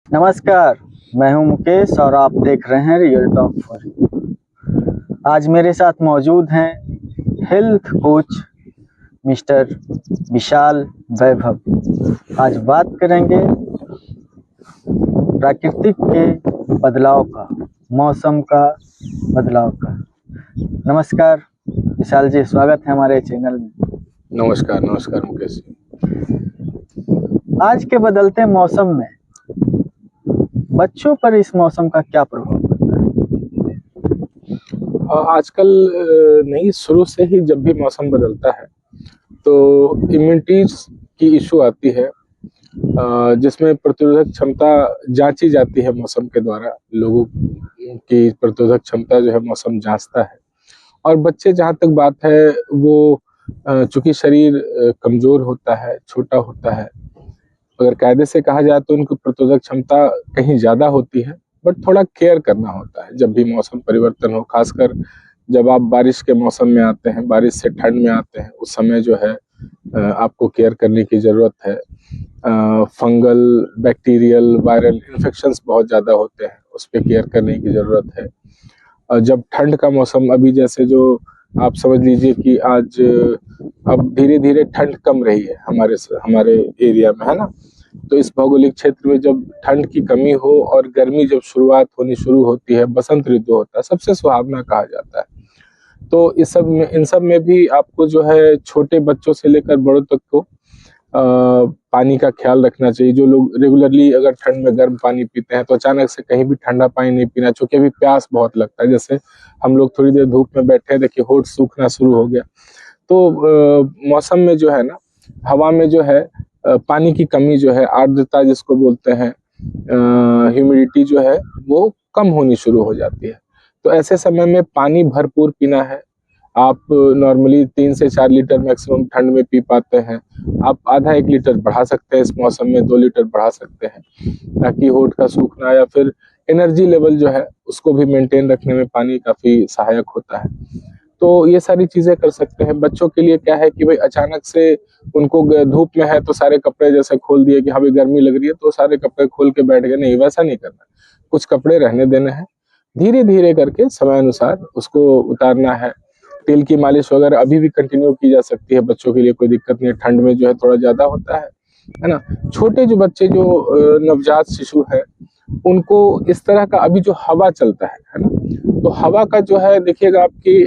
नमस्कार, मैं हूं मुकेश और आप देख रहे हैं रियल टॉक फॉर यू। आज मेरे साथ मौजूद हैं हेल्थ कोच मिस्टर विशाल वैभव। आज बात करेंगे प्राकृतिक के बदलाव का, मौसम का बदलाव का। नमस्कार विशाल जी, स्वागत है हमारे चैनल में। नमस्कार नमस्कार मुकेश जी। आज के बदलते मौसम में बच्चों पर इस मौसम का क्या प्रभाव पड़ता है? आजकल नहीं, शुरू से ही जब भी मौसम बदलता है तो इम्यूनिटी की इशू आती है, जिसमें प्रतिरोधक क्षमता जांची जाती है मौसम के द्वारा। लोगों की प्रतिरोधक क्षमता जो है मौसम जांचता है। और बच्चे, जहाँ तक बात है, वो चूंकि शरीर कमजोर होता है, छोटा होता है, अगर कायदे से कहा जाए तो उनकी प्रतिरोधक क्षमता कहीं ज्यादा होती है। बट थोड़ा केयर करना होता है जब भी मौसम परिवर्तन हो, खासकर जब आप बारिश के मौसम में आते हैं, बारिश से ठंड में आते हैं, उस समय जो है आपको केयर करने की जरूरत है। फंगल, बैक्टीरियल, वायरल इन्फेक्शंस बहुत ज्यादा होते हैं, उस पर केयर करने की जरूरत है। जब ठंड का मौसम, अभी जैसे जो आप समझ लीजिए कि आज अब धीरे धीरे ठंड कम रही है हमारे एरिया में, है ना। तो इस भौगोलिक क्षेत्र में जब ठंड की कमी हो और गर्मी जब शुरुआत होनी शुरू होती है, बसंत ऋतु होता है, सबसे सुहावना कहा जाता है। तो इन सब में भी आपको जो है छोटे बच्चों से लेकर बड़ों तक को पानी का ख्याल रखना चाहिए। जो लोग रेगुलरली अगर ठंड में गर्म पानी पीते हैं तो अचानक से कहीं भी ठंडा पानी नहीं पीना, क्योंकि अभी प्यास बहुत लगता है। जैसे हम लोग थोड़ी देर धूप में बैठे हैं, देखिए होठ सूखना शुरू हो गया। तो मौसम में जो है ना, हवा में जो है पानी की कमी जो है, आर्द्रता जिसको बोलते हैं, ह्यूमिडिटी जो है वो कम होनी शुरू हो जाती है। तो ऐसे समय में पानी भरपूर पीना है। आप नॉर्मली 3 से 4 लीटर मैक्सिमम ठंड में पी पाते हैं, आप आधा 1 लीटर बढ़ा सकते हैं। इस मौसम में 2 लीटर बढ़ा सकते हैं, ताकि होठ का सूखना या फिर एनर्जी लेवल जो है उसको भी मेंटेन रखने में पानी काफी सहायक होता है। तो ये सारी चीजें कर सकते हैं। बच्चों के लिए क्या है कि भाई अचानक से उनको धूप में है तो सारे कपड़े जैसे खोल दिए कि हाँ भाई गर्मी लग रही है तो सारे कपड़े खोल के बैठ गए, नहीं, वैसा नहीं करना। कुछ कपड़े रहने देने हैं, धीरे धीरे करके समय अनुसार उसको उतारना है। तेल की मालिश वगैरह अभी भी कंटिन्यू की जा सकती है, बच्चों के लिए कोई दिक्कत नहीं है। ठंड में जो है थोड़ा ज्यादा होता है ना। छोटे जो बच्चे जो नवजात शिशु है, उनको इस तरह का अभी जो हवा चलता है ना, तो हवा का जो है देखिएगा, आपकी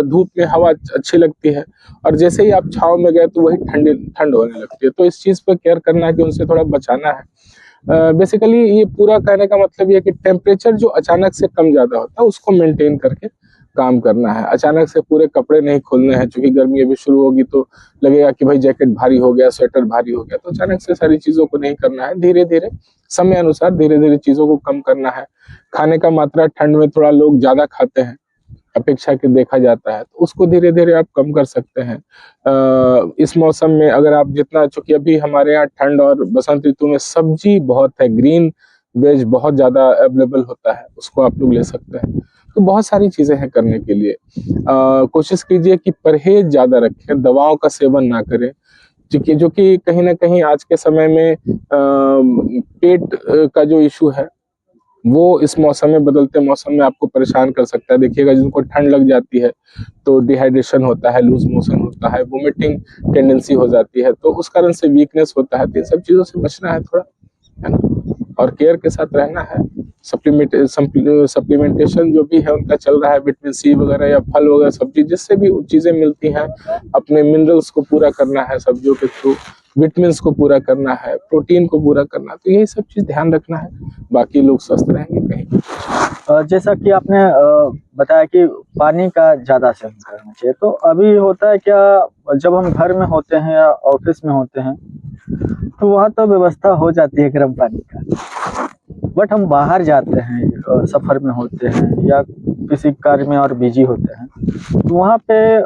धूप में हवा अच्छी लगती है और जैसे ही आप छाव में गए तो वही ठंड होने लगती है। तो इस चीज पर केयर करना है कि उनसे थोड़ा बचाना है। बेसिकली ये पूरा कहने का मतलब ये है कि टेम्परेचर जो अचानक से कम ज्यादा होता है उसको मेंटेन करके काम करना है। अचानक से पूरे कपड़े नहीं खोलने हैं, क्योंकि गर्मी अभी शुरू होगी तो लगेगा कि भाई जैकेट भारी हो गया, स्वेटर भारी हो गया। तो अचानक से सारी चीजों को नहीं करना है, धीरे धीरे समय अनुसार धीरे धीरे चीजों को कम करना है। खाने का मात्रा ठंड में थोड़ा लोग ज्यादा खाते हैं अपेक्षा के, देखा जाता है, तो उसको धीरे धीरे आप कम कर सकते हैं। इस मौसम में अगर आप जितना, चूंकि अभी हमारे यहाँ ठंड और बसंत ऋतु में सब्जी बहुत है, ग्रीन वेज बहुत ज्यादा अवेलेबल होता है, उसको आप लोग ले सकते हैं। तो बहुत सारी चीजें हैं करने के लिए। कोशिश कीजिए कि परहेज ज्यादा रखें, दवाओं का सेवन ना करें, जो कि कहीं ना कहीं आज के समय में पेट का जो इशू है वो इस मौसम में, बदलते मौसम में आपको परेशान कर सकता है। देखिएगा जिनको ठंड लग जाती है तो डिहाइड्रेशन होता है, लूज मोशन होता है, वोमिटिंग टेंडेंसी हो जाती है, तो उस कारण से वीकनेस होता है। तो इन सब चीजों से बचना है थोड़ा, है ना, और केयर के साथ रहना है। सप्लीमेंटेशन जो भी है उनका चल रहा है, विटामिन सी वगैरह या फल वगैरह सब्जी जिससे भी चीजें मिलती हैं, अपने मिनरल्स को पूरा करना है सब्जियों के थ्रू, विटामिन को पूरा करना है, प्रोटीन को पूरा करना है। तो यही सब चीज ध्यान रखना है, बाकी लोग स्वस्थ रहेंगे कहीं। जैसा कि आपने बताया कि पानी का ज्यादा सेवन करना चाहिए, तो अभी होता है क्या, जब हम घर में होते हैं या ऑफिस में होते हैं तो वहाँ तो व्यवस्था हो जाती है गर्म पानी का, बट हम बाहर जाते हैं, सफर में होते हैं या किसी कार्य में और बिजी होते हैं, तो वहाँ पे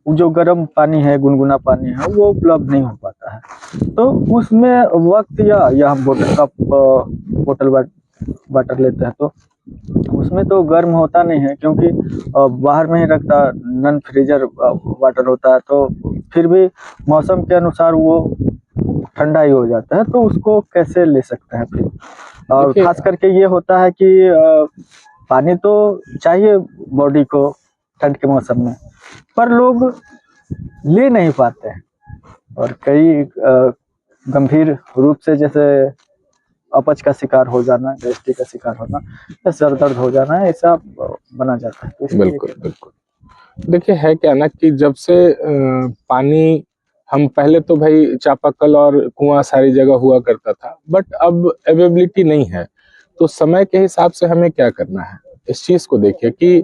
जो गर्म पानी है, गुनगुना पानी है, वो उपलब्ध नहीं हो पाता है। तो उसमें वक्त या हम बोतल वाटर लेते हैं तो उसमें तो गर्म होता नहीं है, क्योंकि बाहर में ही रखता नॉन फ्रीजर वाटर होता है, तो फिर भी मौसम के अनुसार वो ठंडा ही हो जाता है। तो उसको कैसे ले सकते हैं फिर? और देखिए खास करके ये होता है कि पानी तो चाहिए बॉडी को ठंड के मौसम में, पर लोग ले नहीं पाते हैं और कई गंभीर रूप से जैसे अपच का शिकार हो जाना, गैस्ट्रिक का शिकार होना या सर दर्द हो जाना, ऐसा बना जाता है। तो इसके लिए बिल्कुल बिल्कुल। देखिए है क्या ना कि जब से पानी हम पहले तो भाई चापाकल और कुआं सारी जगह हुआ करता था, बट अब अवेलेबिलिटी नहीं है। तो समय के हिसाब से हमें क्या करना है, इस चीज को देखिए कि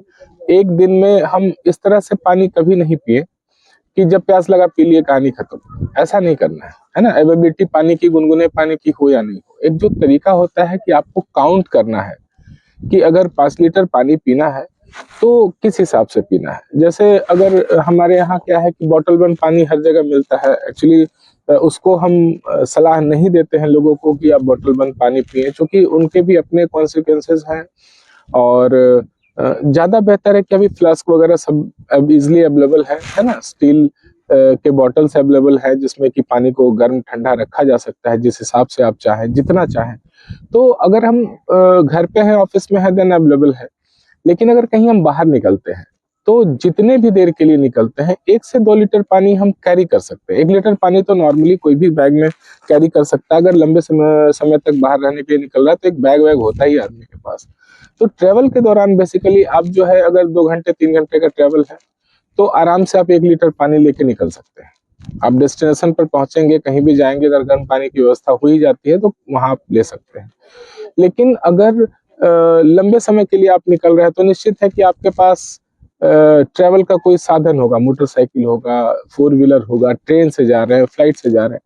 एक दिन में हम इस तरह से पानी कभी नहीं पिए कि जब प्यास लगा पी लिए कहानी खत्म। ऐसा नहीं करना है ना। अवेलेबिलिटी पानी की, गुनगुने पानी की हो या नहीं हो, एक जो तरीका होता है कि आपको काउंट करना है कि अगर 5 लीटर पानी पीना है तो किस हिसाब से पीना है। जैसे अगर हमारे यहाँ क्या है कि बॉटल बंद पानी हर जगह मिलता है, एक्चुअली उसको हम सलाह नहीं देते हैं लोगों को कि आप बॉटल बंद पानी पिए, क्योंकि उनके भी अपने कॉन्सिक्वेंसेस हैं। और ज्यादा बेहतर है कि अभी फ्लास्क वगैरह सब अब इजिली अवेलेबल है ना। स्टील के बॉटल्स अवेलेबल है जिसमें कि पानी को गर्म ठंडा रखा जा सकता है जिस हिसाब से आप चाहें, जितना चाहें। तो अगर हम घर पे हैं, ऑफिस में है, देन अवेलेबल है। लेकिन अगर कहीं हम बाहर निकलते हैं तो जितने भी देर के लिए निकलते हैं 1 से 2 लीटर पानी हम कैरी कर सकते हैं। 1 लीटर पानी तो नॉर्मली कोई भी बैग में कैरी कर सकता है। अगर लंबे समय तक बाहर रहने के लिए निकल रहा है तो एक बैग वैग होता ही आदमी के पास। तो ट्रेवल के दौरान बेसिकली आप जो है, अगर 2 घंटे 3 घंटे का ट्रेवल है तो आराम से आप 1 लीटर पानी लेके निकल सकते हैं। आप डेस्टिनेशन पर पहुंचेंगे, कहीं भी जाएंगे, अगर गर्म पानी की व्यवस्था हो ही जाती है तो वहां आप ले सकते हैं। लेकिन अगर लंबे समय के लिए आप निकल रहे हैं तो निश्चित है कि आपके पास ट्रेवल का कोई साधन होगा, मोटरसाइकिल होगा, 4 व्हीलर होगा, ट्रेन से जा रहे हैं, फ्लाइट से जा रहे हैं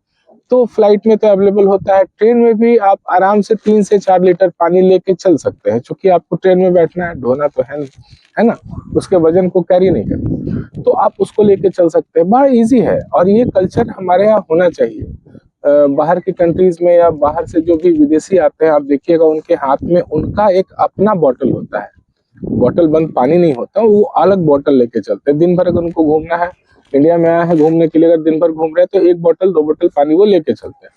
तो फ्लाइट में तो अवेलेबल होता है। ट्रेन में भी आप आराम से 3 से 4 लीटर पानी लेके चल सकते हैं, क्योंकि आपको ट्रेन में बैठना है, ढोना तो है नहीं, है ना, उसके वजन को कैरी नहीं करना, तो आप उसको लेके चल सकते हैं। बड़ा इजी है और ये कल्चर हमारे यहाँ होना चाहिए। बाहर की कंट्रीज में या बाहर से जो भी विदेशी आते हैं, आप देखिएगा उनके हाथ में उनका एक अपना बॉटल होता है। बॉटल बंद पानी नहीं होता, वो अलग बॉटल लेके चलते हैं। दिन भर अगर उनको घूमना है, इंडिया में आया है घूमने के लिए, अगर दिन भर घूम रहे हैं तो 1 बोतल 2 बोतल पानी वो लेके चलते हैं।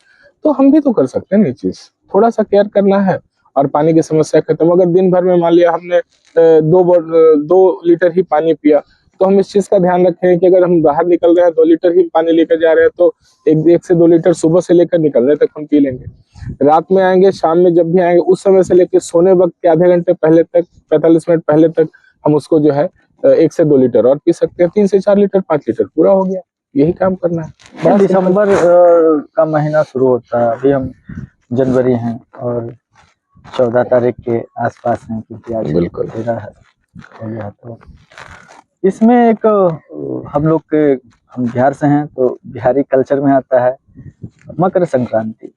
तो हम भी तो कर सकते हैं ये चीज, थोड़ा सा केयर करना है और पानी की समस्या खत्म। अगर दिन भर में मान लिया हमने 2 लीटर ही पानी पिया, तो हम इस चीज का ध्यान रखें कि अगर हम बाहर निकल रहे हैं 2 लीटर ही पानी लेकर जा रहे हैं तो 1 से 2 लीटर सुबह से लेकर निकलने तक हम पी लेंगे। रात में आएंगे, शाम में जब भी आएंगे, उस समय से लेकर सोने वक्त के आधे घंटे पहले तक, 45 मिनट पहले तक हम उसको जो है 1 से 2 लीटर और पी सकते हैं। 3 से 4 लीटर, 5 लीटर पूरा हो गया। यही काम करना है। बड़ा दिसंबर का महीना शुरू होता है, अभी हम जनवरी हैं और 14 तारीख के आसपास हैं, क्योंकि आज बिल्कुल 13 हो गया। तो इसमें एक हम लोग के, हम बिहार से हैं तो बिहारी कल्चर में आता है मकर संक्रांति।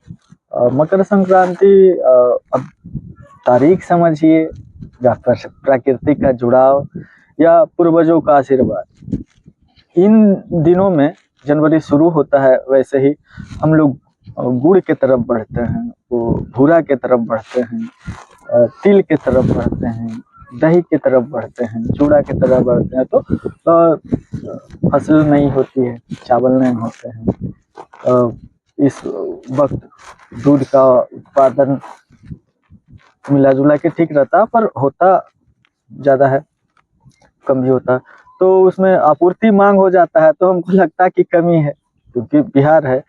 मकर संक्रांति अब तारीख समझिए या प्रकृति का जुड़ाव या पूर्वजों का आशीर्वाद, इन दिनों में जनवरी शुरू होता है वैसे ही हम लोग गुड़ के तरफ बढ़ते हैं, वो भूरा के तरफ बढ़ते हैं, तिल के तरफ बढ़ते हैं, दही की तरफ बढ़ते हैं, चूड़ा की तरफ बढ़ते हैं। तो फसल नहीं होती है, चावल नहीं होते हैं। इस वक्त दूध का उत्पादन मिला जुला के ठीक रहता है, पर होता ज़्यादा है, कम भी होता है। तो उसमें आपूर्ति मांग हो जाता है, तो हमको लगता है कि कमी है, क्योंकि बिहार है,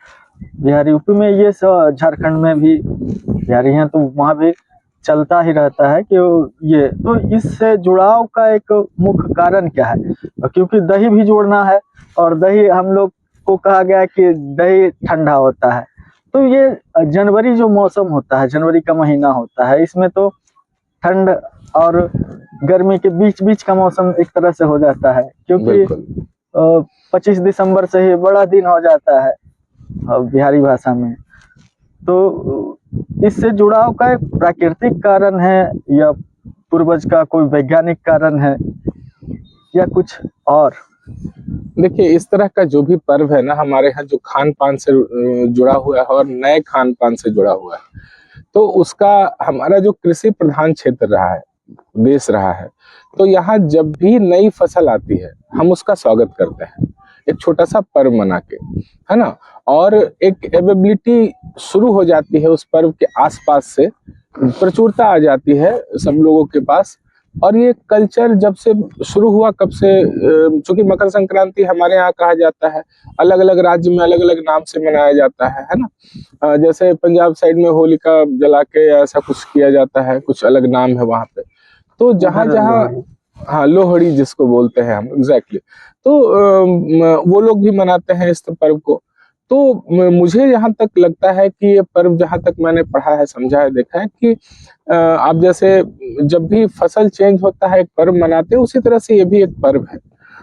बिहार यूपी में ये सब, झारखंड में भी बिहारी हैं तो वहाँ भी चलता ही रहता है कि ये। तो इससे जुड़ाव का एक मुख्य कारण क्या है? क्योंकि दही भी जोड़ना है और दही हम लोग को कहा गया है कि दही ठंडा होता है। तो ये जनवरी जो मौसम होता है, जनवरी का महीना होता है, इसमें तो ठंड और गर्मी के बीच बीच का मौसम एक तरह से हो जाता है, क्योंकि 25 दिसंबर से ही बड़ा दिन हो जाता है बिहारी भाषा में। तो इससे जुड़ाव का एक प्राकृतिक कारण है या पूर्वज का कोई वैज्ञानिक कारण है या कुछ और? देखिए, इस तरह का जो भी पर्व है ना, हमारे यहाँ जो खान पान से जुड़ा हुआ है और नए खान पान से जुड़ा हुआ है, तो उसका, हमारा जो कृषि प्रधान क्षेत्र रहा है, देश रहा है, तो यहाँ जब भी नई फसल आती है हम उसका स्वागत करते हैं, एक छोटा सा पर्व मना के, है ना। और एक अवेलेबिलिटी शुरू हो जाती है उस पर्व के आसपास से प्रचुरता आ जाती है सब लोगों के पास। और ये कल्चर जब से शुरू हुआ, कब से, चूंकि मकर संक्रांति हमारे यहाँ कहा जाता है, अलग अलग राज्य में अलग अलग नाम से मनाया जाता है ना। जैसे पंजाब साइड में होलिका जला के ऐसा कुछ किया जाता है, कुछ अलग नाम है वहाँ पे। तो जहाँ जहाँ, हाँ, लोहड़ी जिसको बोलते हैं हम, एग्जैक्टली। तो वो लोग भी मनाते हैं इस पर्व को। तो मुझे यहाँ तक लगता है कि ये पर्व, जहाँ तक मैंने पढ़ा है, समझा है, देखा है कि आप जैसे जब भी फसल चेंज होता है एक पर्व मनाते हैं, उसी तरह से ये भी एक पर्व है।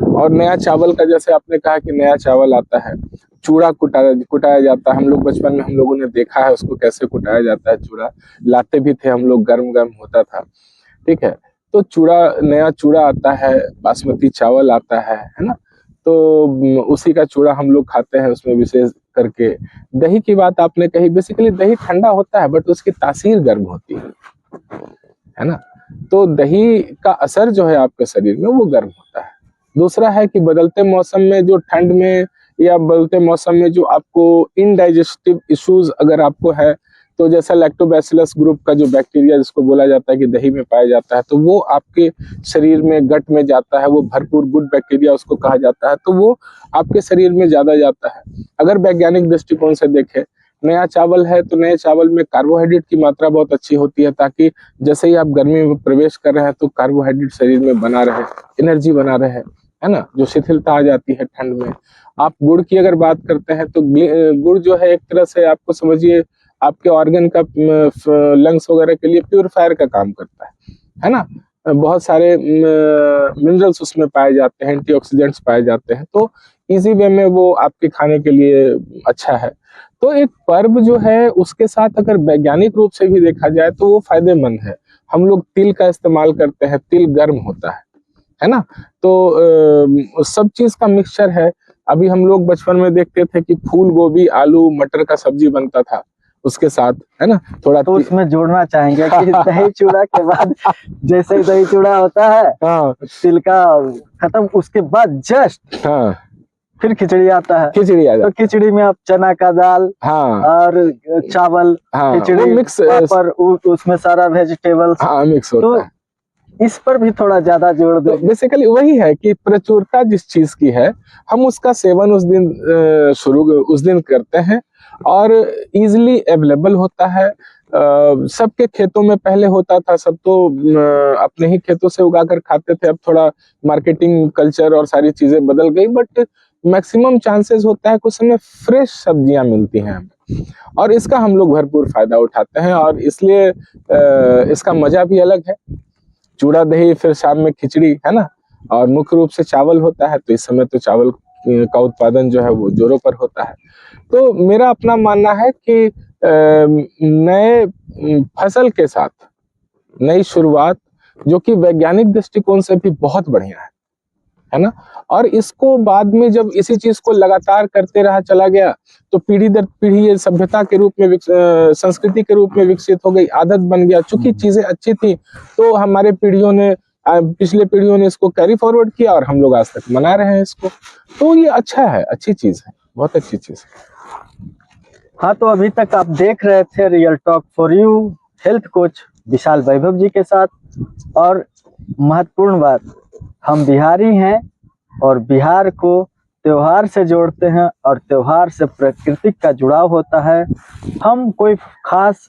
और नया चावल का, जैसे आपने कहा कि नया चावल आता है, चूड़ा कुटाया जाता है। हम लोग बचपन में हम लोगों ने देखा है उसको कैसे कुटाया जाता है। चूड़ा लाते भी थे हम लोग, गर्म गर्म होता था, ठीक है। तो चूड़ा, नया चूड़ा आता है, बासमती चावल आता है ना। तो उसी का चूड़ा हम लोग खाते हैं, उसमें विशेष करके दही की बात आपने कही। बेसिकली दही ठंडा होता है बट उसकी तासीर गर्म होती है ना। तो दही का असर जो है आपके शरीर में वो गर्म होता है। दूसरा है कि बदलते मौसम में, जो ठंड में या बदलते मौसम में जो आपको इनडाइजेस्टिव इश्यूज अगर आपको है, तो जैसा लैक्टोबैसिलस ग्रुप का जो बैक्टीरिया जिसको बोला जाता है कि दही में पाया जाता है, तो वो आपके शरीर में, गट में जाता है। वो भरपूर गुड बैक्टीरिया उसको कहा जाता है, तो वो आपके शरीर में ज्यादा जाता है। अगर वैज्ञानिक दृष्टिकोण से देखें, नया चावल है तो नए चावल में कार्बोहाइड्रेट की मात्रा बहुत अच्छी होती है, ताकि जैसे ही आप गर्मी में प्रवेश कर रहे हैं तो कार्बोहाइड्रेट शरीर में बना रहे, एनर्जी बना रहे, है ना। जो शिथिलता आ जाती है ठंड में। आप गुड़ की अगर बात करते हैं तो गुड़ जो है एक तरह से आपको समझिए आपके ऑर्गन का, लंग्स वगैरह के लिए प्यूरिफायर का काम करता है ना। बहुत सारे मिनरल्स उसमें पाए जाते हैं, एंटीऑक्सीडेंट्स पाए जाते हैं, तो इजी वे में वो आपके खाने के लिए अच्छा है। तो एक पर्व जो है उसके साथ अगर वैज्ञानिक रूप से भी देखा जाए तो वो फायदेमंद है। हम लोग तिल का इस्तेमाल करते हैं, तिल गर्म होता है ना। तो सब चीज का मिक्सचर है। अभी हम लोग बचपन में देखते थे कि फूल गोभी, आलू, मटर का सब्जी बनता था उसके साथ, है ना। थोड़ा तो उसमें जोड़ना चाहेंगे कि दही चूड़ा के बाद, जैसे ही दही चूड़ा होता है, हाँ, तिल का खत्म, उसके बाद जस्ट हाँ, फिर खिचड़ी आता है। खिचड़ी आ तो जाती खिचड़ी में आप चना का दाल, हाँ, और चावल, हाँ, खिचड़ी मिक्स, पर उसमें सारा वेजिटेबल्स, हाँ, मिक्स होता तो है। इस पर भी थोड़ा ज्यादा जोर तो दो। बेसिकली वही है कि प्रचुरता जिस चीज की है, हम उसका सेवन उस दिन करते हैं, और इजिली अवेलेबल होता है। सबके खेतों में पहले होता था, सब तो अपने ही खेतों से उगाकर खाते थे। अब थोड़ा मार्केटिंग कल्चर और सारी चीजें बदल गई, बट मैक्सिमम चांसेस होता है कुछ समय फ्रेश सब्जियां मिलती हैं हमें, और इसका हम लोग भरपूर फायदा उठाते हैं। और इसलिए इसका मजा भी अलग है। चूड़ा दही, फिर शाम में खिचड़ी, है ना। और मुख्य रूप से चावल होता है, तो इस समय तो चावल का उत्पादन जो है वो जोरों पर होता है। तो मेरा अपना मानना है कि नए फसल के साथ नई शुरुआत, जो कि वैज्ञानिक दृष्टिकोण से भी बहुत बढ़िया है ना। और इसको बाद में जब इसी चीज को लगातार करते रहा चला गया, तो पीढ़ी दर पीढ़ी ये सभ्यता के रूप में, संस्कृति के रूप में विकसित हो गई, आदत बन गया। चूंकि चीजें अच्छी थी तो हमारे पीढ़ियों ने, पिछले पीढ़ियों ने इसको कैरी फॉरवर्ड किया, और हम लोग आज तक मना रहे हैं इसको। तो ये अच्छा है, अच्छी चीज है, बहुत अच्छी चीज है। हाँ, तो अभी तक आप देख रहे थे real talk for you health coach Vishal Vaibhav ji के साथ। और महत्वपूर्ण बात, हम बिहारी हैं और बिहार को त्योहार से जोड़ते हैं, और त्योहार से प्रकृति का जुड़ाव होता है। हम कोई खास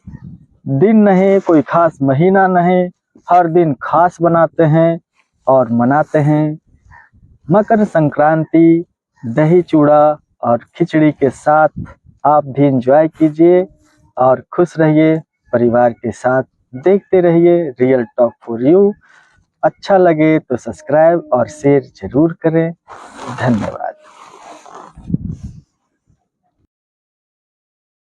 दिन नहीं, कोई खास महीना नहीं, हर दिन खास बनाते हैं और मनाते हैं। मकर संक्रांति दही चूड़ा और खिचड़ी के साथ आप भी एंजॉय कीजिए और खुश रहिए परिवार के साथ। देखते रहिए रियल टॉक फॉर यू। अच्छा लगे तो सब्सक्राइब और शेयर जरूर करें। धन्यवाद।